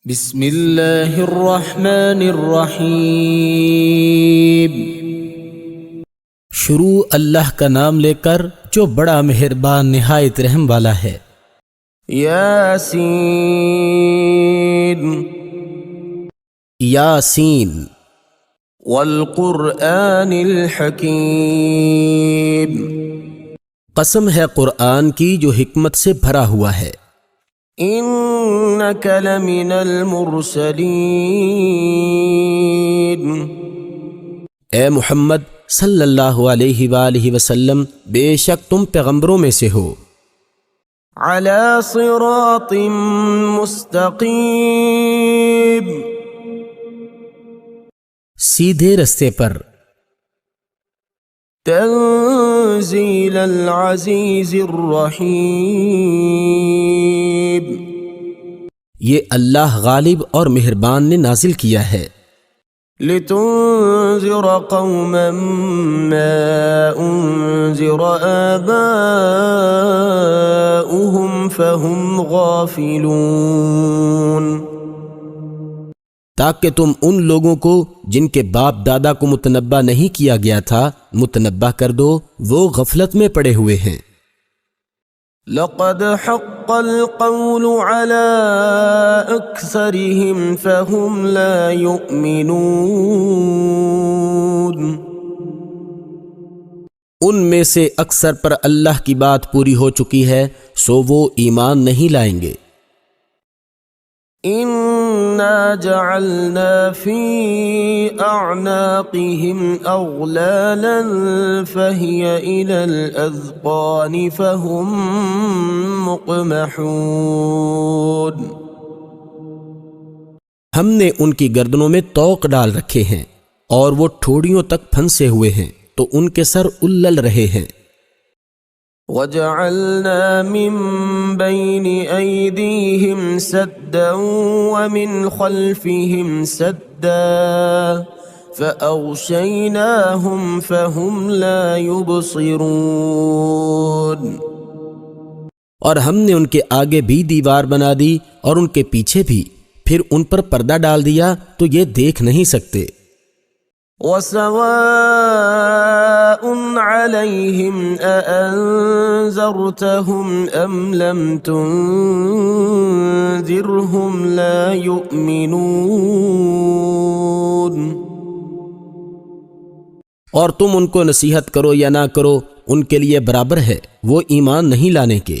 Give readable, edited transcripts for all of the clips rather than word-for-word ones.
بسم اللہ الرحمن الرحیم۔ شروع اللہ کا نام لے کر جو بڑا مہربان نہایت رحم والا ہے۔ یاسین یاسین والقرآن الحکیم، قسم ہے قرآن کی جو حکمت سے بھرا ہوا ہے۔ انک لمن المرسلین، اے محمد صلی اللہ علیہ وآلہ وسلم، بے شک تم پیغمبروں میں سے ہو۔ علی صراط مستقیم، سیدھے رستے پر۔ تنزیل العزیز الرحیم، یہ اللہ غالب اور مہربان نے نازل کیا ہے۔ لتنذر قوما ما انذر آباؤهم فهم غافلون، تاکہ تم ان لوگوں کو جن کے باپ دادا کو متنبہ نہیں کیا گیا تھا متنبہ کر دو، وہ غفلت میں پڑے ہوئے ہیں۔ لقد حق القول على اکثرهم فهم لا يؤمنون، ان میں سے اکثر پر اللہ کی بات پوری ہو چکی ہے، سو وہ ایمان نہیں لائیں گے۔ انا جعلنا في اعناقهم اغلالا فهي الى الاذقان فهم مقمحون، ہم نے ان کی گردنوں میں طوق ڈال رکھے ہیں اور وہ ٹھوڑیوں تک پھنسے ہوئے ہیں تو ان کے سر الل رہے ہیں۔ وجعلنا من بين أيديهم سدا ومن خلفهم سدا فأغشيناهم فهم لا يبصرون، اور ہم نے ان کے آگے بھی دیوار بنا دی اور ان کے پیچھے بھی، پھر ان پر پردہ ڈال دیا تو یہ دیکھ نہیں سکتے۔ وسواء عليهم أأنذرتهم أم لم تنذرهم لا يؤمنون، اور تم ان کو نصیحت کرو یا نہ کرو، ان کے لیے برابر ہے، وہ ایمان نہیں لانے کے۔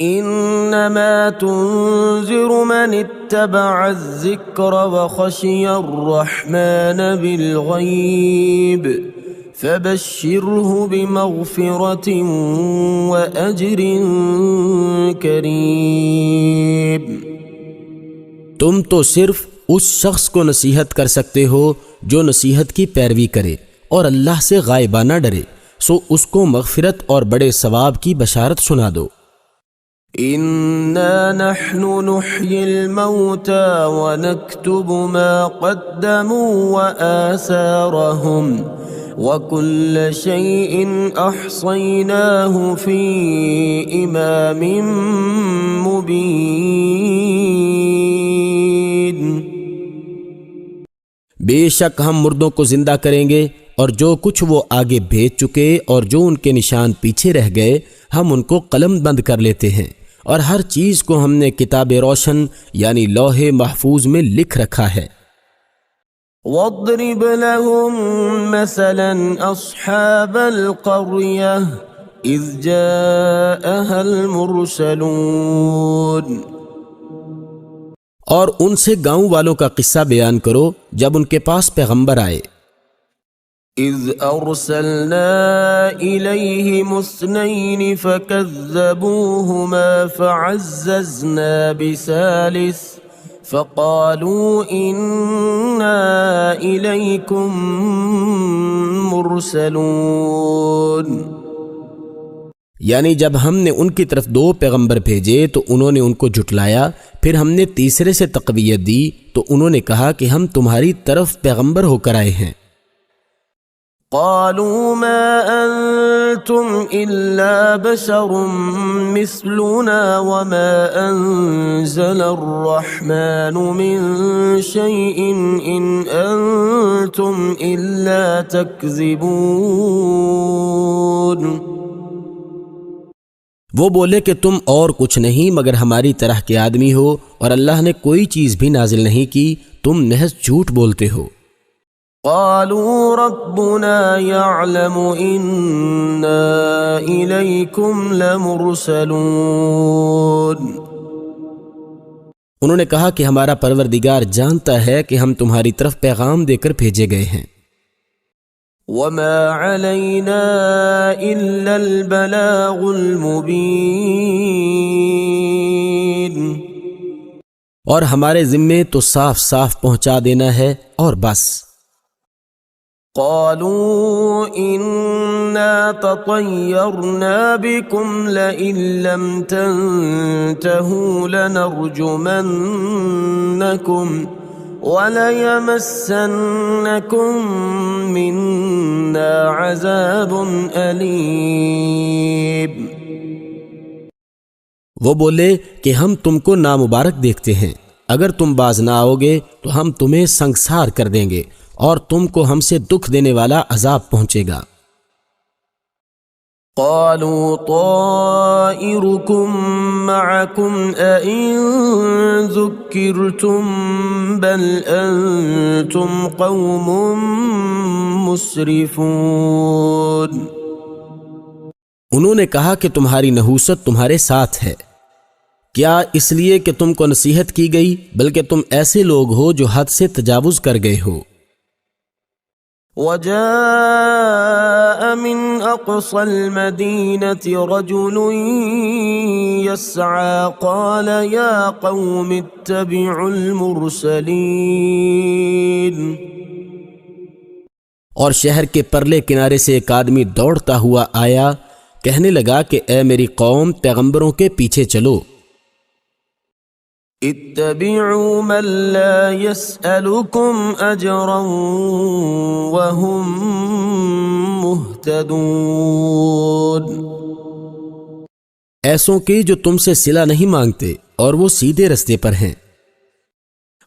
انما تنذر من اتبع الذکر وخشی الرحمن بالغیب فبشره بمغفرة واجر کریم، تم تو صرف اس شخص کو نصیحت کر سکتے ہو جو نصیحت کی پیروی کرے اور اللہ سے غائبانہ ڈرے، سو اس کو مغفرت اور بڑے ثواب کی بشارت سنا دو۔ انا نحن نحيي الموتى ونكتب ما قدموا وآثارهم وكل شيء احصيناه في امام مبين، بے شک ہم مردوں کو زندہ کریں گے اور جو کچھ وہ آگے بھیج چکے اور جو ان کے نشان پیچھے رہ گئے ہم ان کو قلم بند کر لیتے ہیں، اور ہر چیز کو ہم نے کتاب روشن یعنی لوح محفوظ میں لکھ رکھا ہے۔ واضرب لهم مثلا اصحاب القرية اذ جاءها المرسلون، اور ان سے گاؤں والوں کا قصہ بیان کرو جب ان کے پاس پیغمبر آئے۔ اذ ارسلنا الیہم اثنین فکذبوہما فعززنا بثالث فقالوا انا الیکم مرسلون، یعنی جب ہم نے ان کی طرف 2 پیغمبر بھیجے تو انہوں نے ان کو جھٹلایا، پھر ہم نے تیسرے سے تقویت دی تو انہوں نے کہا کہ ہم تمہاری طرف پیغمبر ہو کر آئے ہیں۔ قالوا ما أنتم إلا بشر مثلنا وما أنتم نزل الرحمن من شيء إن أنتم إلا تكذبون۔ وہ بولے کہ تم اور کچھ نہیں مگر ہماری طرح کے آدمی ہو، اور اللہ نے کوئی چیز بھی نازل نہیں کی، تم محض جھوٹ بولتے ہو۔ قالوا ربنا يعلم إنا إليكم لمرسلون۔ انہوں نے کہا کہ ہمارا پروردگار جانتا ہے کہ ہم تمہاری طرف پیغام دے کر بھیجے گئے ہیں۔ وما علينا إلا البلاغ المبين۔ اور ہمارے ذمے تو صاف صاف پہنچا دینا ہے اور بس۔ قالوا إنا تطيرنا بكم لئن لم تنتهوا لنرجمنكم وَلَيَمَسَّنَّكُم مِّنَّا عَذَابٌ أَلِيمٌ۔ وہ بولے کہ ہم تم کو نامبارک دیکھتے ہیں، اگر تم باز نہ آؤ گے تو ہم تمہیں سنگسار کر دیں گے اور تم کو ہم سے دکھ دینے والا عذاب پہنچے گا۔ قالوا طائركم معكم أئن ذكرتم بل أنتم قوم مسرفون۔ انہوں نے کہا کہ تمہاری نحوست تمہارے ساتھ ہے، کیا اس لیے کہ تم کو نصیحت کی گئی، بلکہ تم ایسے لوگ ہو جو حد سے تجاوز کر گئے ہو۔ وجاء من أقصى المدينة رجل يسعى قال يا قوم اتبعوا المرسلين۔ اور شہر کے پرلے کنارے سے ایک آدمی دوڑتا ہوا آیا، کہنے لگا کہ اے میری قوم، پیغمبروں کے پیچھے چلو۔ اتبعوا من لا يسألكم أجرا وهم مهتدون۔ ایسوں کے جو تم سے صلہ نہیں مانگتے اور وہ سیدھے رستے پر ہیں۔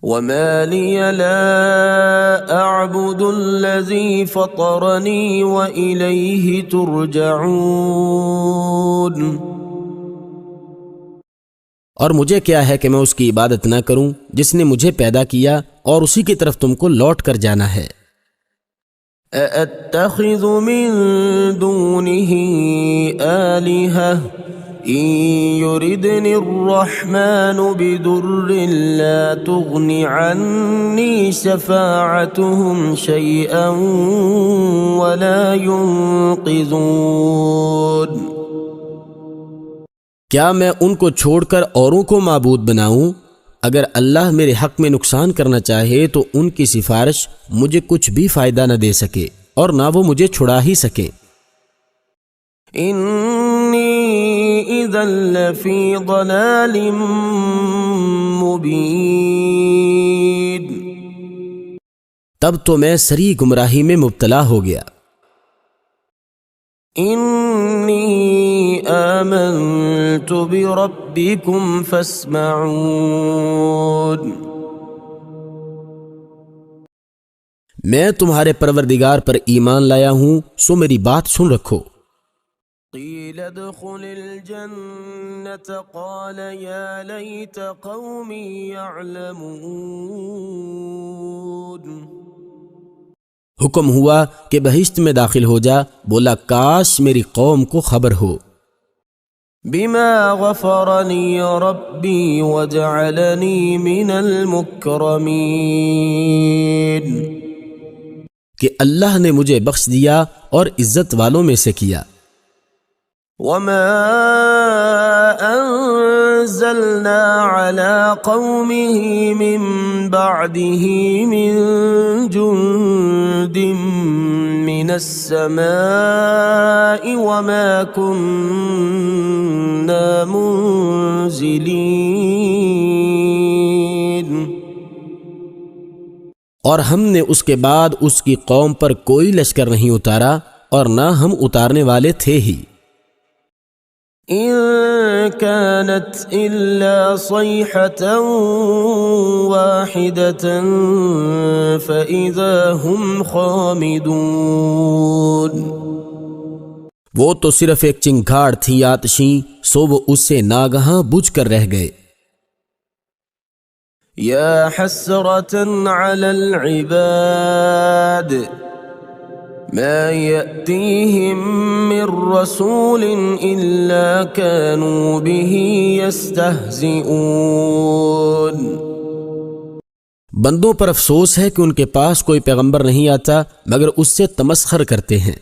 وما لي لا أعبد الذي فطرني وإليه ترجعون۔ اور مجھے کیا ہے کہ میں اس کی عبادت نہ کروں جس نے مجھے پیدا کیا، اور اسی کی طرف تم کو لوٹ کر جانا ہے۔ أَأَتَّخِذُ مِن دُونِهِ آلِهَةً إِن يُرِدْنِ الرَّحْمَنُ بِضُرٍّ لَّا تُغْنِ عَنِّي شَفَاعَتُهُمْ شَيْئًا وَلَا يُنقِذُونَ۔ کیا میں ان کو چھوڑ کر اوروں کو معبود بناؤں؟ اگر اللہ میرے حق میں نقصان کرنا چاہے تو ان کی سفارش مجھے کچھ بھی فائدہ نہ دے سکے اور نہ وہ مجھے چھڑا ہی سکے۔ انی اذا لفی ضلال مبین۔ تب تو میں سری گمراہی میں مبتلا ہو گیا۔ انی آمنت بربکم فاسمعون۔ میں تمہارے پروردگار پر ایمان لایا ہوں، سو میری بات سن رکھو۔ قیل ادخل الجنة قال یا لیت قومی یعلمون۔ حکم ہوا کہ بہشت میں داخل ہو جا، بولا کاش میری قوم کو خبر ہو۔ بما غفرنی ربی وجعلنی من المکرمین۔ کہ اللہ نے مجھے بخش دیا اور عزت والوں میں سے کیا۔ وما انزلنا على قومه من بعده من جند من السماء وما كنا منزلين۔ اور ہم نے اس کے بعد اس کی قوم پر کوئی لشکر نہیں اتارا اور نہ ہم اتارنے والے تھے ہی۔ إن كانت إلا صيحة واحدة فإذا هم خامدون. وہ تو صرف ایک چنگھاڑ تھی آتشیں، سو وہ اس سے ناگہاں بجھ کر رہ گئے. يا حسرة على العباد ما يأتيهم من رسول إلا كانوا به يستهزئون. بندوں پر افسوس ہے کہ ان کے پاس کوئی پیغمبر نہیں آتا مگر اس سے تمسخر کرتے ہیں.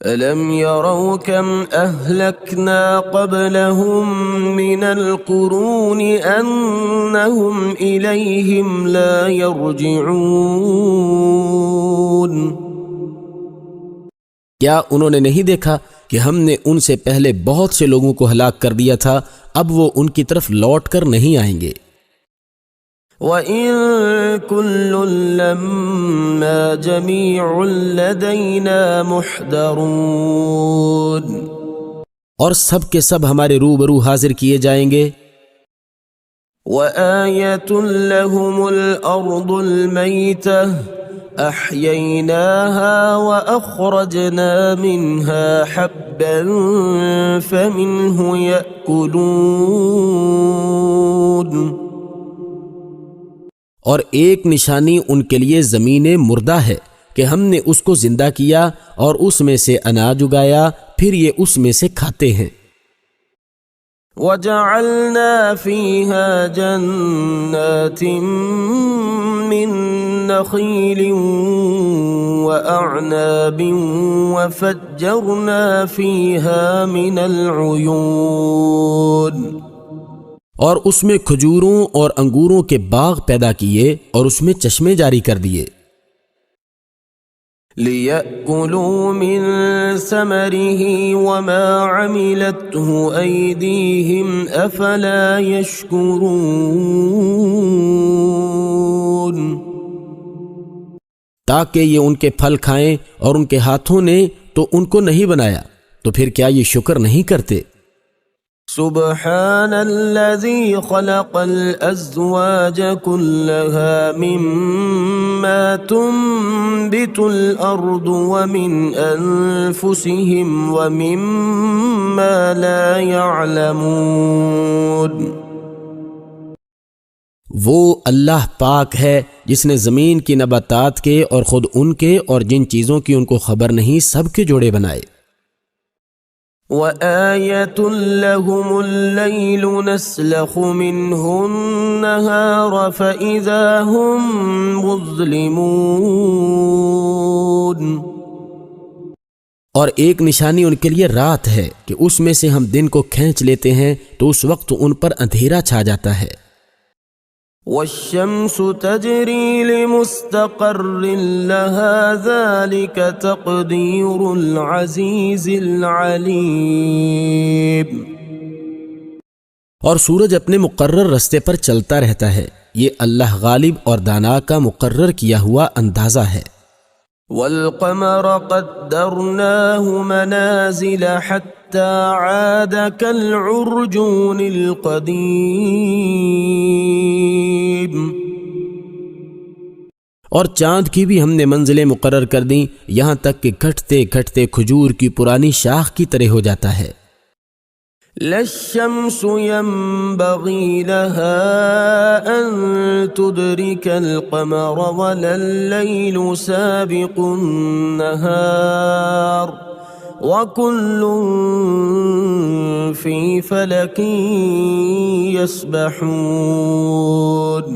ألم يروا كم أهلكنا قبلهم من القرون أنهم إليهم لا يرجعون. کیا انہوں نے نہیں دیکھا کہ ہم نے ان سے پہلے بہت سے لوگوں کو ہلاک کر دیا تھا، اب وہ ان کی طرف لوٹ کر نہیں آئیں گے. وَإِن كُلٌّ لَّمَّا جَمِيعٌ لَّدَيْنَا مُحْضَرُونَ. اور سب کے سب ہمارے روبرو حاضر کیے جائیں گے. وَآيَةٌ لَّهُمُ الْأَرْضُ الْمَيْتَةُ أَحْيَيْنَاهَا وَأَخْرَجْنَا مِنْهَا حَبًّا فَمِنْهُ يَأْكُلُونَ. اور ایک نشانی ان کے لیے زمین مردہ ہے کہ ہم نے اس کو زندہ کیا اور اس میں سے اناج اگایا، پھر یہ اس میں سے کھاتے ہیں. وَجَعَلْنَا فِيهَا جَنَّاتٍ مِّن نَّخِيلٍ وَأَعْنَابٍ وَفَجَّرْنَا فِيهَا مِنَ الْعُيُونِ. اور اس میں کھجوروں اور انگوروں کے باغ پیدا کیے اور اس میں چشمے جاری کر دیے. لِيَأْكُلُوا مِن ثَمَرِهِ وَمَا عَمِلَتْهُ أَيْدِيهِمْ أَفَلَا يَشْكُرُونَ. تاکہ یہ ان کے پھل کھائیں، اور ان کے ہاتھوں نے تو ان کو نہیں بنایا، تو پھر کیا یہ شکر نہیں کرتے؟ سبحان الذي خلق الأزواج كلها مما تنبت الأرض ومن أنفسهم ومما لا يعلمون. وہ اللہ پاک ہے جس نے زمین کی نباتات کے اور خود ان کے اور جن چیزوں کی ان کو خبر نہیں سب کے جوڑے بنائے. وَآيَةٌ لَّهُمُ اللَّيْلُ نَسْلَخُ مِنْهُ النَّهَارَ فَإِذَا هُمْ مُظْلِمُونَ. اور ایک نشانی ان کے لیے رات ہے کہ اس میں سے ہم دن کو کھینچ لیتے ہیں تو اس وقت ان پر اندھیرا چھا جاتا ہے. وَالشَّمْسُ تَجْرِي لِمُسْتَقَرٍّ لَهَا ذَلِكَ تَقْدِيرُ الْعَزِيزِ الْعَلِيمِ. اور سورج اپنے مقرر رستے پر چلتا رہتا ہے، یہ اللہ غالب اور دانا کا مقرر کیا ہوا اندازہ ہے. وَالْقَمَرَ قَدَّرْنَاهُ مَنَازِلَ حَتَّى عَادَ كَالْعُرْجُونِ الْقَدِيمِ. اور چاند کی بھی ہم نے منزلیں مقرر کر دیں، یہاں تک کہ گھٹتے گھٹتے کھجور کی پرانی شاخ کی طرح ہو جاتا ہے. لا الشمس ينبغي لها أن تدرك القمر ولا الليل سابق النهار وكل في فلك يسبحون.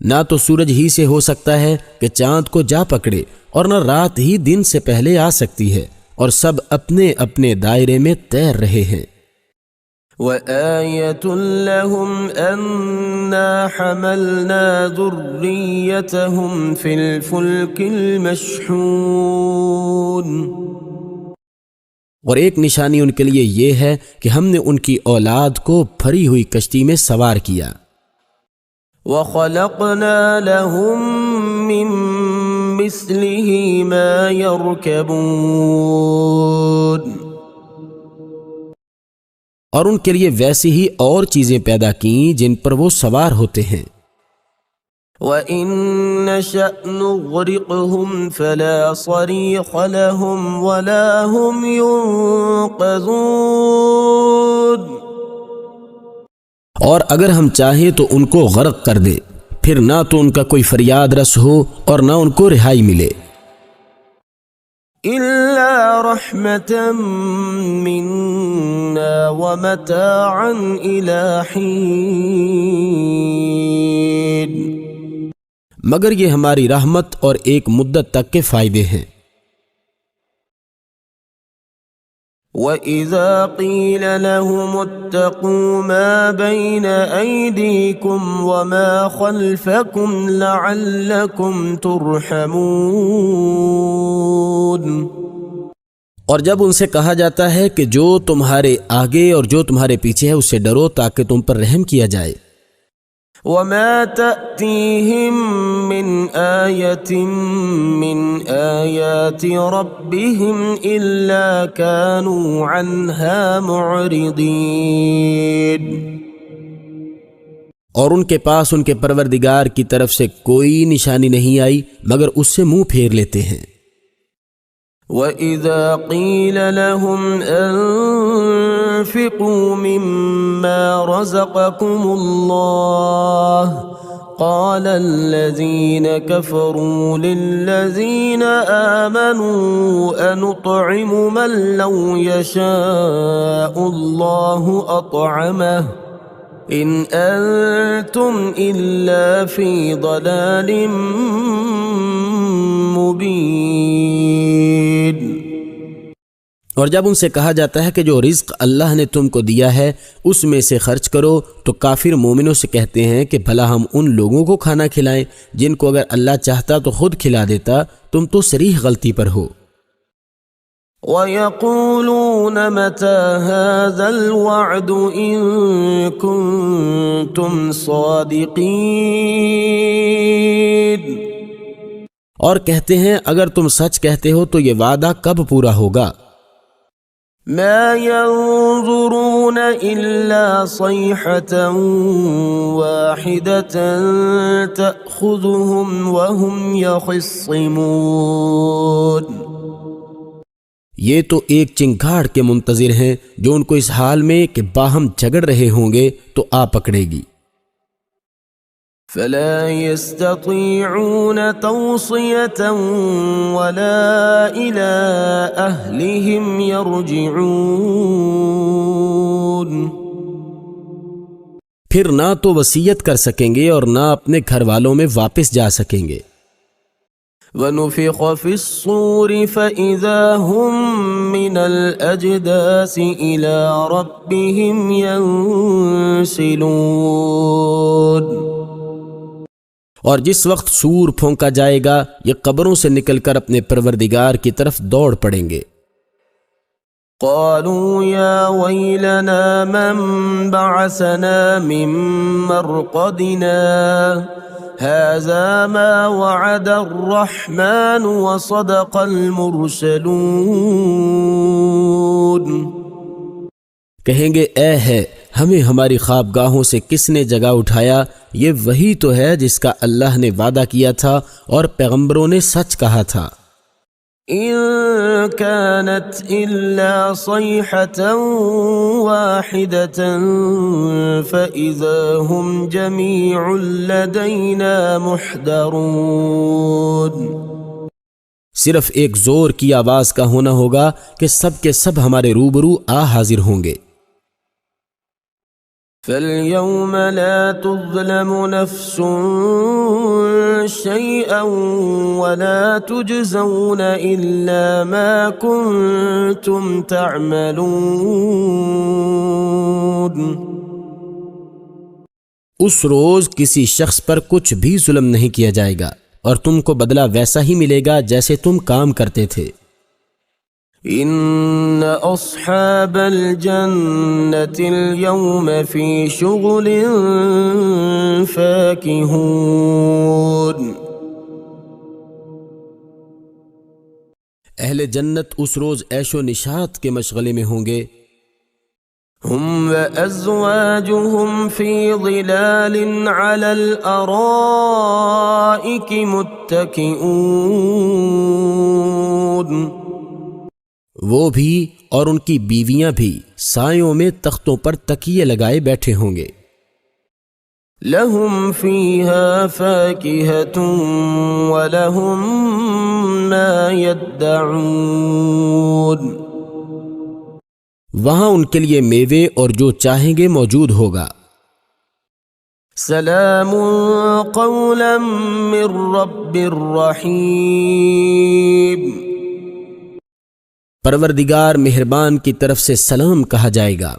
نہ تو سورج ہی سے ہو سکتا ہے کہ چاند کو جا پکڑے، اور نہ رات ہی دن سے پہلے آ سکتی ہے، اور سب اپنے اپنے دائرے میں تیر رہے ہیں. وَآيَةٌ لَّهُمْ أَنَّا حَمَلْنَا ذُرِّيَّتَهُمْ فِي الْفُلْكِ الْمَشْحُونِ. اور ایک نشانی ان کے لیے یہ ہے کہ ہم نے ان کی اولاد کو بھری ہوئی کشتی میں سوار کیا. وَخَلَقْنَا لَهُم مِّن مثله ما يركبون اور ان کے لیے ویسی ہی اور چیزیں پیدا کیں جن پر وہ سوار ہوتے ہیں۔ وَإِن نَّشَأْ نُغْرِقْهُمْ فَلَا صَرِيخَ لَهُمْ وَلَا هُمْ يُنقَذُونَ اور اگر ہم چاہیں تو ان کو غرق کر دے، پھر نہ تو ان کا کوئی فریاد رس ہو اور نہ ان کو رہائی ملے، إِلَّا رَحْمَةً مِّنَّا وَمَتَاعًا إِلَىٰ حِينٍ مگر یہ ہماری رحمت اور ایک مدت تک کے فائدے ہیں۔ وَإِذَا قِيلَ لَهُمُ اتَّقُوا مَا بَيْنَ أَيْدِيكُمْ وَمَا خَلْفَكُمْ لَعَلَّكُمْ تُرْحَمُونَ اور جب ان سے کہا جاتا ہے کہ جو تمہارے آگے اور جو تمہارے پیچھے ہے اس سے ڈرو تاکہ تم پر رحم کیا جائے۔ وَمَا تَأْتِيهِم مِّنْ آيَةٍ مِّنْ آيَاتِ رَبِّهِمْ إِلَّا كَانُوا عَنْهَا مُعْرِضِينَ اور ان کے پاس ان کے پروردگار کی طرف سے کوئی نشانی نہیں آئی مگر اس سے منہ پھیر لیتے ہیں۔ وَإِذَا قِيلَ لَهُمْ أَنفِقُوا مِمَّا رَزَقَكُمُ اللَّهُ قَالَ الَّذِينَ كَفَرُوا لِلَّذِينَ آمَنُوا أَنُطْعِمُ مَن لَّوْ يَشَاءُ اللَّهُ أَطْعَمَهُ إِنْ أَنتُمْ إِلَّا فِي ضَلَالٍ مبین اور جب ان سے کہا جاتا ہے کہ جو رزق اللہ نے تم کو دیا ہے اس میں سے خرچ کرو تو کافر مومنوں سے کہتے ہیں کہ بھلا ہم ان لوگوں کو کھانا کھلائیں جن کو اگر اللہ چاہتا تو خود کھلا دیتا، تم تو صریح غلطی پر ہو۔ وَيَقُولُونَ مَتَى هَذَا الْوَعْدُ إِن كُنتُمْ صَادِقِينَ اور کہتے ہیں اگر تم سچ کہتے ہو تو یہ وعدہ کب پورا ہوگا؟ ما ينظرون إلا صيحة واحدة تأخذهم وهم يخصمون یہ تو ایک چنگھاڑ کے منتظر ہیں جو ان کو اس حال میں کہ باہم جھگڑ رہے ہوں گے تو آ پکڑے گی۔ فلا يستطيعون توصية ولا إلى أهلهم يرجعون پھر نہ تو وصیت کر سکیں گے اور نہ اپنے گھر والوں میں واپس جا سکیں گے۔ وَنُفِخَ فِي الصُّورِ فَإِذَا هُم مِّنَ الْأَجْدَاثِ إِلَىٰ رَبِّهِمْ يَنسِلُونَ اور جس وقت سور پھونکا جائے گا یہ قبروں سے نکل کر اپنے پروردگار کی طرف دوڑ پڑیں گے۔ قالوا يا ويلنا من بعثنا من مرقدنا هذا ما وعد الرحمن وصدق المرسلون کہیں گے اے ہے ہمیں ہماری خوابگاہوں سے کس نے جگا اٹھایا، یہ وہی تو ہے جس کا اللہ نے وعدہ کیا تھا اور پیغمبروں نے سچ کہا تھا۔ إن كانت إلا صيحة واحدة فإذا هم جميع لدينا محضرون صرف ایک زور کی آواز کا ہونا ہوگا کہ سب کے سب ہمارے روبرو آ حاضر ہوں گے۔ فَالْيَوْمَ لَا تُظْلَمُ نَفْسٌ شَيْئًا وَلَا تُجْزَوْنَ إِلَّا مَا كُنتُمْ تَعْمَلُونَ اس روز کسی شخص پر کچھ بھی ظلم نہیں کیا جائے گا اور تم کو بدلہ ویسا ہی ملے گا جیسے تم کام کرتے تھے۔ ان اصحاب الجنة اليوم في شغل فاكهون اہل جنت اس روز عیش و نشاط کے مشغلے میں ہوں گے. هم وأزواجهم في ظلال على الأرائك متكئون. وہ بھی اور ان کی بیویاں بھی سایوں میں تختوں پر تکیے لگائے بیٹھے ہوں گے. لهم فيها فاكهة ولهم ما يدعون. وہاں ان کے لیے میوے اور جو چاہیں گے موجود ہوگا. سلام قولا من رب رحیم. پروردگار مہربان کی طرف سے سلام کہا جائے گا.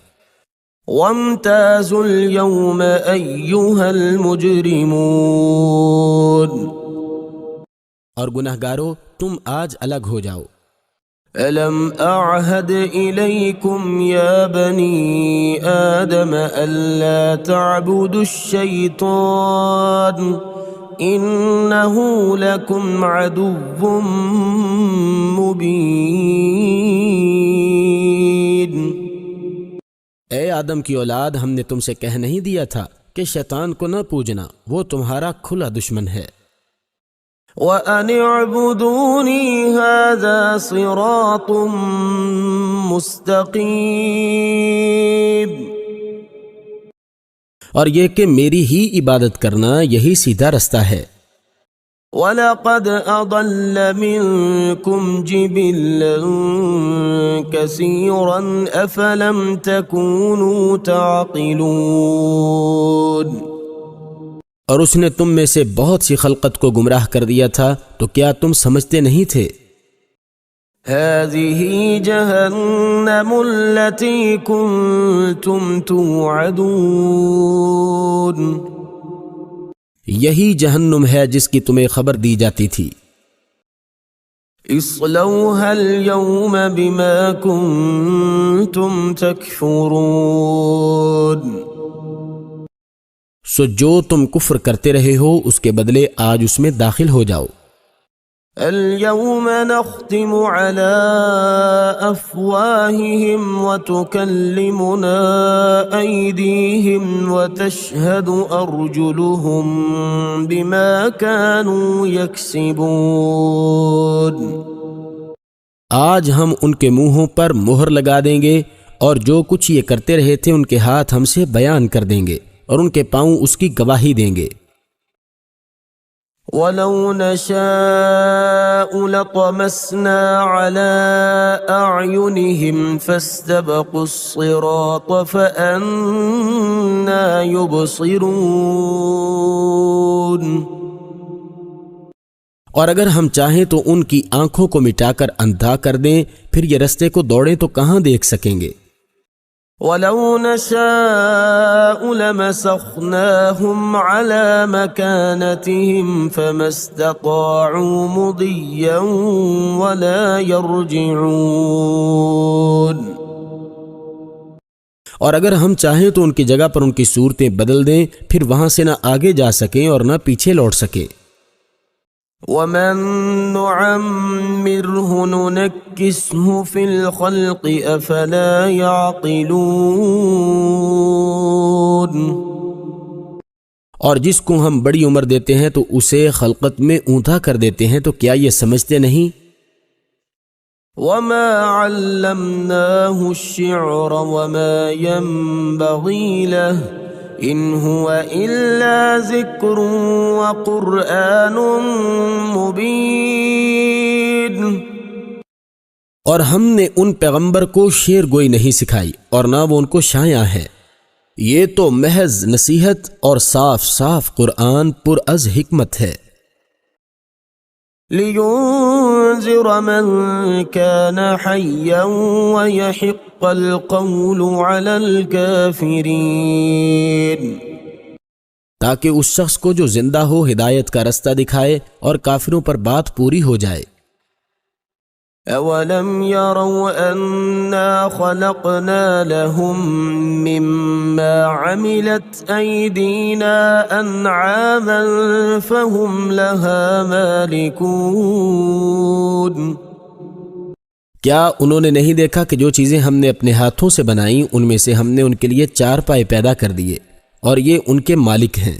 وامتازوا اليوم أيها المجرمون. اور گنہگارو تم آج الگ ہو جاؤ. ألم أعهد إليكم يا بني آدم ألا تعبدوا الشيطان إنه لكم عدو مبين. اے آدم کی اولاد، ہم نے تم سے کہہ نہیں دیا تھا کہ شیطان کو نہ پوجنا، وہ تمہارا کھلا دشمن ہے. وَأَنِ اعْبُدُونِي هَذَا صِرَاطٌ مُسْتَقِيمٌ. اور یہ کہ میری ہی عبادت کرنا یہی سیدھا رستہ ہے. وَلَقَدْ أَضَلَّ مِنْكُمْ جِبِلًّا كَثِيرًا أَفَلَمْ تَكُونُوا تَعْقِلُونَ. اور اس نے تم میں سے بہت سی خلقت کو گمراہ کر دیا تھا، تو کیا تم سمجھتے نہیں تھے؟ هَذِهِ جَهَنَّمُ الَّتِي كُنْتُمْ تُوعَدُونَ. یہی جہنم ہے جس کی تمہیں خبر دی جاتی تھی. اصلوها اليوم بما كنتم تكفرون. سو جو تم کفر کرتے رہے ہو اس کے بدلے آج اس میں داخل ہو جاؤ. اليوم نختم على أفواههم وتكلمنا أيديهم وتشهد أرجلهم بما كانوا يكسبون. آج ہم ان کے منہوں پر مہر لگا دیں گے اور جو کچھ یہ کرتے رہے تھے ان کے ہاتھ ہم سے بیان کر دیں گے اور ان کے پاؤں اس کی گواہی دیں گے. وَلَوْ نَشَاءُ لَطَمَسْنَا عَلَىٰ أَعْيُنِهِمْ فَاسْتَبَقُوا الصِّرَاطَ فَأَنَّىٰ يُبْصِرُونَ. اور اگر ہم چاہیں تو ان کی آنکھوں کو مٹا کر اندھا کر دیں، پھر یہ رستے کو دوڑیں تو کہاں دیکھ سکیں گے. وَلَوْ نَشَاءُ لَمَسَخْنَاهُمْ عَلَىٰ مَكَانَتِهِمْ فَمَا اسْتَطَاعُوا مُضِيًّا وَلَا يَرْجِعُونَ. اور اگر ہم چاہیں تو ان کی جگہ پر ان کی صورتیں بدل دیں، پھر وہاں سے نہ آگے جا سکیں اور نہ پیچھے لوٹ سکیں. وَمَن نُعَمِّرْهُ نُنَكِّسْهُ فِي الْخَلْقِ أَفَلَا يَعْقِلُونَ. اور جس کو ہم بڑی عمر دیتے ہیں تو اسے خلقت میں اونٹا کر دیتے ہیں، تو کیا یہ سمجھتے نہیں؟ وَمَا عَلَّمْنَاهُ الشِّعْرَ وَمَا يَنبَغِي لَهُ إِنْ هُوَ إِلَّا ذِكْرٌ وَقُرْآنٌ مُبِينٌ. اور ہم نے ان پیغمبر کو شعر گوئی نہیں سکھائی اور نہ وہ ان کو شایع ہے. یہ تو محض نصیحت اور صاف صاف قرآن پر از حکمت ہے. لِيُنذِرَ مَن كَانَ حَيًّا وَيَحِقَّ الْقَوْلُ عَلَى الْكَافِرِينَ. تاکہ اس شخص کو جو زندہ ہو ہدایت کا رستہ دکھائے اور کافروں پر بات پوری ہو جائے. أَوَلَمْ يَرَوْا أَنَّا خَلَقْنَا لَهُم مِّمَّا عَمِلَتْ أَيْدِينَا أَنْعَامًا فَهُمْ لَهَا مَالِكُونَ. کیا انہوں نے نہیں دیکھا کہ جو چیزیں ہم نے اپنے ہاتھوں سے بنائیں ان میں سے ہم نے ان کے لیے 4 پائے پیدا کر دیے اور یہ ان کے مالک ہیں۔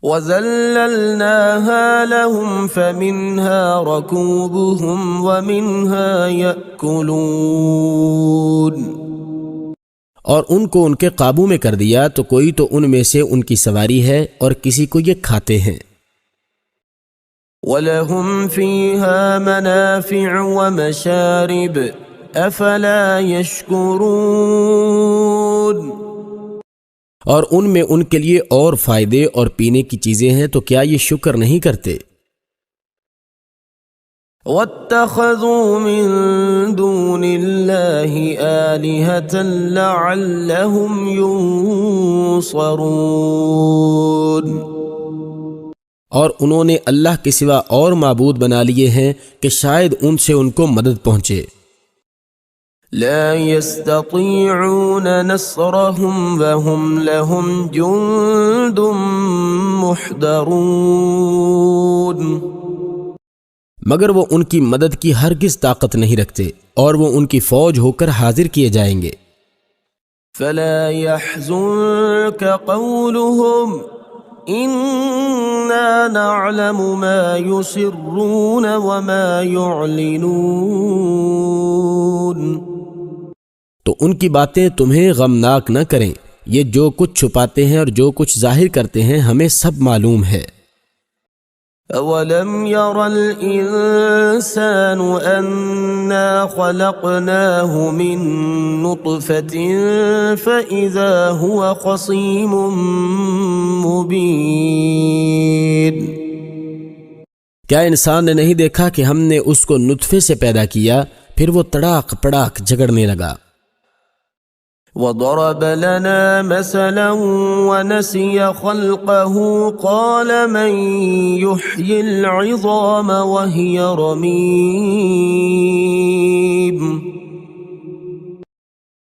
وَذَلَّلْنَاهَا لَهُمْ فَمِنْهَا رَكُوبُهُمْ وَمِنْهَا يَأْكُلُونَ، اور ان کو ان کے قابو میں کر دیا تو کوئی تو ان میں سے ان کی سواری ہے اور کسی کو یہ کھاتے ہیں۔ وَلَهُمْ فِيهَا مَنَافِعُ وَمَشَارِبُ أَفَلَا يَشْكُرُونَ، اور ان میں ان کے لیے اور فائدے اور پینے کی چیزیں ہیں تو کیا یہ شکر نہیں کرتے؟ وَاتَّخَذُوا مِن دُونِ اللَّهِ آلِهَةً لَعَلَّهُمْ يُنصَرُونَ، اور انہوں نے اللہ کے سوا اور معبود بنا لیے ہیں کہ شاید ان سے ان کو مدد پہنچے۔ لا يستطيعون نصرهم وهم لهم جند محضرون، مگر وہ ان کی مدد کی ہرگز طاقت نہیں رکھتے اور وہ ان کی فوج ہو کر حاضر کیے جائیں گے۔ فلا يحزنك قولهم إنا نعلم ما يسرون وما يعلنون، تو ان کی باتیں تمہیں غمناک نہ کریں، یہ جو کچھ چھپاتے ہیں اور جو کچھ ظاہر کرتے ہیں ہمیں سب معلوم ہے۔ أَوَلَمْ يَرَ الْإِنسَانُ أَنَّا خَلَقْنَاهُ مِن نُّطْفَةٍ فَإِذَا هُوَ خَصِيمٌ مُّبِينٌ، کیا انسان نے نہیں دیکھا کہ ہم نے اس کو نطفے سے پیدا کیا پھر وہ تڑاک پڑاک جھگڑنے لگا۔ وَضَرَبَ لَنَا مَثَلًا وَنَسِيَ خَلْقَهُ قَالَ مَن يُحْيِي الْعِظَامَ وَهِيَ رَمِيمٌ،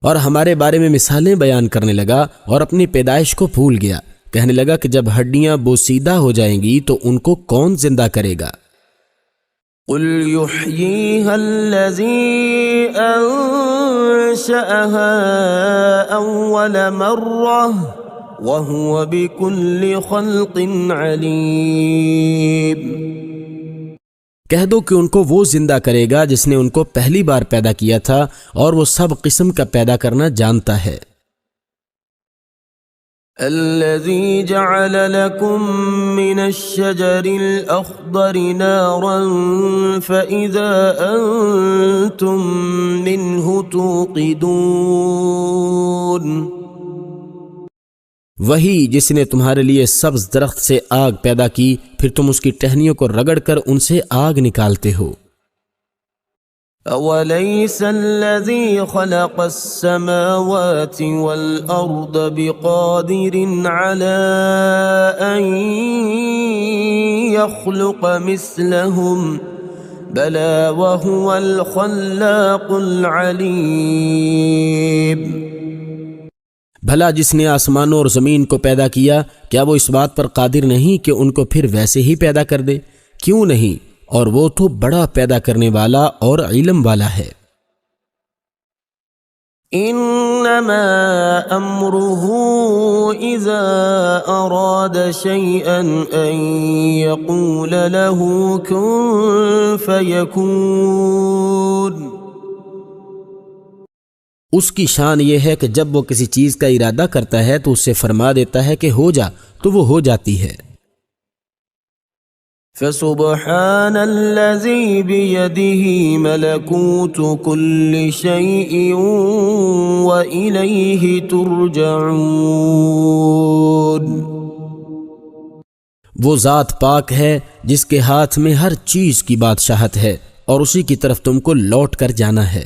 اور ہمارے بارے میں مثالیں بیان کرنے لگا اور اپنی پیدائش کو بھول گیا، کہنے لگا کہ جب ہڈیاں بوسیدہ ہو جائیں گی تو ان کو کون زندہ کرے گا؟ قُلْ يُحْيِيهَا الَّذِي أَنشَأَهَا أَوَّلَ مَرَّةٍ وَهُوَ بِكُلِّ خَلْقٍ عَلِيمٌ، کہہ دو کہ ان کو وہ زندہ کرے گا جس نے ان کو پہلی بار پیدا کیا تھا اور وہ سب قسم کا پیدا کرنا جانتا ہے۔ الذي جعل لكم من الشجر الأخضر نارا فإذا أنتم منه توقدون، وہی جس نے تمہارے لیے سبز درخت سے آگ پیدا کی پھر تم اس کی ٹہنیوں کو رگڑ کر ان سے آگ نکالتے ہو۔ أَوَلَيْسَ الَّذِي خَلَقَ السَّمَاوَاتِ وَالْأَرْضَ بِقَادِرٍ عَلَىٰ أَن يَخْلُقَ مِثْلَهُمْ بَلَىٰ وَهُوَ الْخَلَّاقُ الْعَلِيمُ، بھلا جس نے آسمانوں اور زمین کو پیدا کیا کیا وہ اس بات پر قادر نہیں کہ ان کو پھر ویسے ہی پیدا کر دے؟ کیوں نہیں، اور وہ تو بڑا پیدا کرنے والا اور علم والا ہے۔ انما امره اذا اراد شيئا ان يقول له كن فيكون، اس کی شان یہ ہے کہ جب وہ کسی چیز کا ارادہ کرتا ہے تو اس سے فرما دیتا ہے کہ ہو جا تو وہ ہو جاتی ہے۔ فسبحان الذي بيده ملكوت كل شيء وإليه ترجعون، وہ ذات پاک ہے جس کے ہاتھ میں ہر چیز کی بادشاہت ہے اور اسی کی طرف تم کو لوٹ کر جانا ہے۔